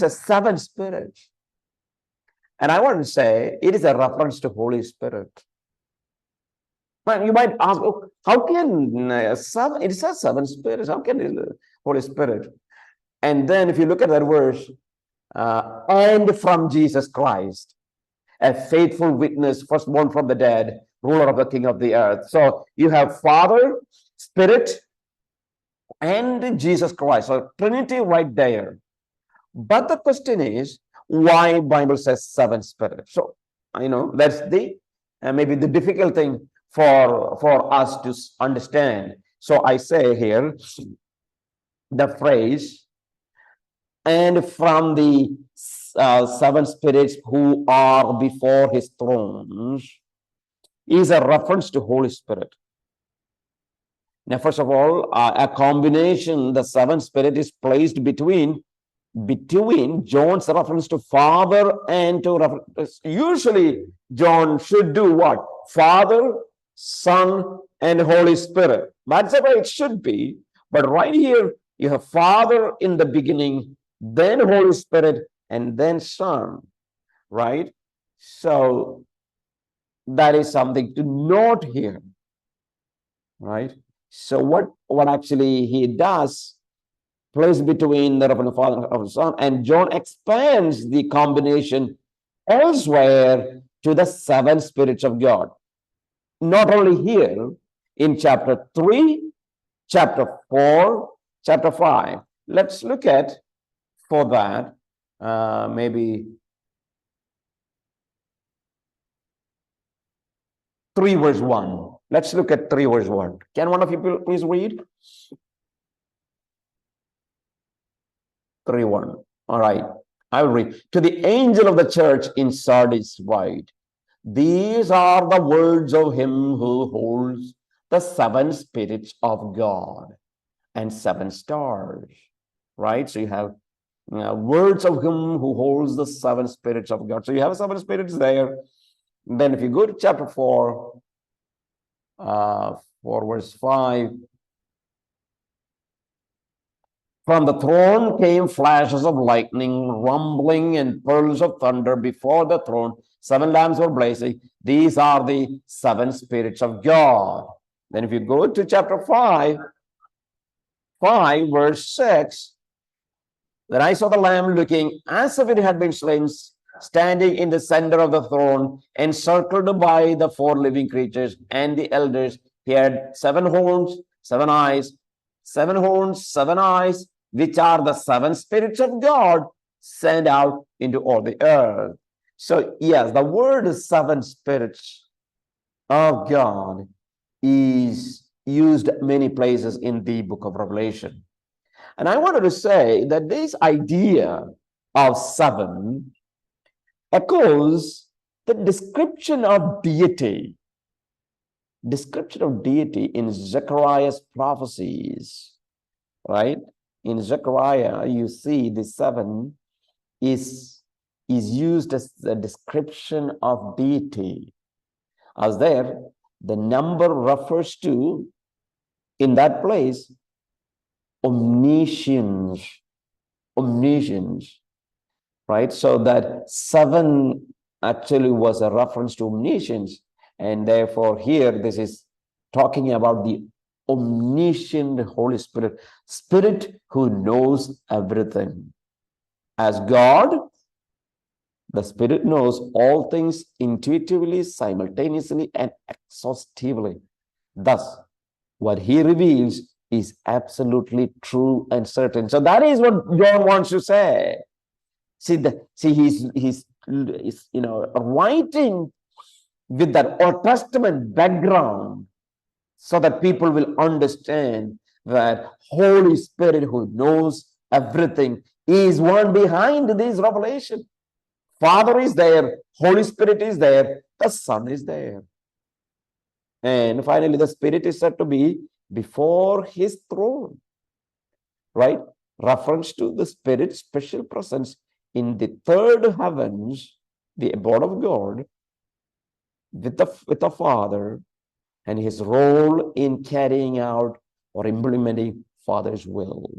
the seven spirits. And I want to say it is a reference to Holy Spirit. But you might ask, oh, how can seven, it says seven spirits, how can it Holy Spirit? And then if you look at that verse, and from Jesus Christ, a faithful witness, firstborn from the dead, ruler of the king of the earth. So you have Father, Spirit, and Jesus Christ. So Trinity right there. But the question is, why Bible says seven spirits? So, that's the maybe the difficult thing for us to understand. So I say here, the phrase, and from the seven spirits who are before his thrones, is a reference to Holy Spirit. Now, first of all, a combination, the seven spirit is placed between John's reference to Father and to reference. Usually, John should do what? Father, Son, and Holy Spirit. That's the way it should be. But right here, you have Father in the beginning, then Holy Spirit, and then Son, right? So that is something to note here, right? So what actually he does, place between the Father and the Son, and John expands the combination elsewhere to the seven spirits of God. Not only here, in chapter 3, chapter 4, chapter 5. Let's look at, for that, maybe 3 verse 1. Let's look at 3 verse 1. Can one of you please read? 3:1. All right, I will read. To the angel of the church in Sardis write, these are the words of him who holds the seven spirits of God and seven stars. Right? So you have words of him who holds the seven spirits of God. So you have seven spirits there. Then if you go to chapter 4, 4 verse 5, from the throne came flashes of lightning, rumbling, and peals of thunder. Before the throne, 7 lamps were blazing. These are the seven spirits of God. Then if you go to chapter 5 verse 6, then I saw the Lamb looking as if it had been slain, standing in the center of the throne, encircled by the 4 living creatures and the elders. He had 7 horns, 7 eyes, 7 horns, 7 eyes, which are the 7 spirits of God sent out into all the earth. So yes, the word 7 spirits of God is used many places in the book of Revelation. And I wanted to say that this idea of 7 echoes the description of deity in Zechariah's prophecies, right? In Zechariah, you see the 7 is used as a description of deity. As there, the number refers to, in that place, omniscience, right? So that 7 actually was a reference to omniscience. And therefore, here, this is talking about the omniscient Holy Spirit, Spirit who knows everything. As God, the Spirit knows all things intuitively, simultaneously, and exhaustively. Thus, what he reveals is absolutely true and certain. So that is what John wants to say. He's writing with that Old Testament background so that people will understand that Holy Spirit who knows everything is one behind this revelation. Father is there, Holy Spirit is there, the Son is there. And finally, the Spirit is said to be before his throne, right? Reference to the Spirit's special presence in the third heavens, the abode of God, with the Father, and his role in carrying out or implementing Father's will.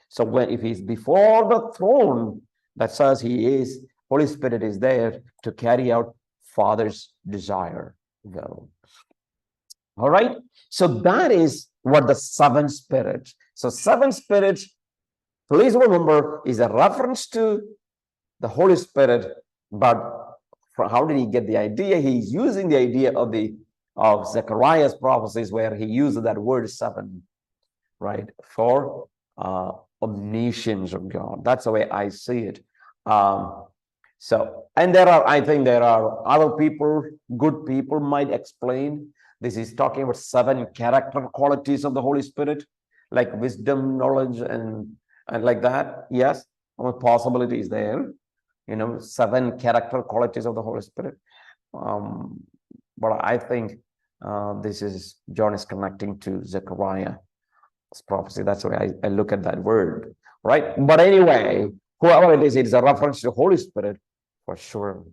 So if he's before the throne, that says Holy Spirit is there to carry out Father's desire will. All right. So that is what the seven spirits. So seven spirits, please remember, is a reference to the Holy Spirit. But how did he get the idea? He's using the idea of Zechariah's prophecies, where he uses that word seven, right, for omniscience of God. That's the way I see it. And I think there are other people, good people might explain. This is talking about seven character qualities of the Holy Spirit, like wisdom, knowledge, and like that. Yes, a possibility is there. Seven character qualities of the Holy Spirit. But I think John is connecting to Zechariah's prophecy. That's the way I look at that word, right? But anyway, whoever it is a reference to the Holy Spirit for sure.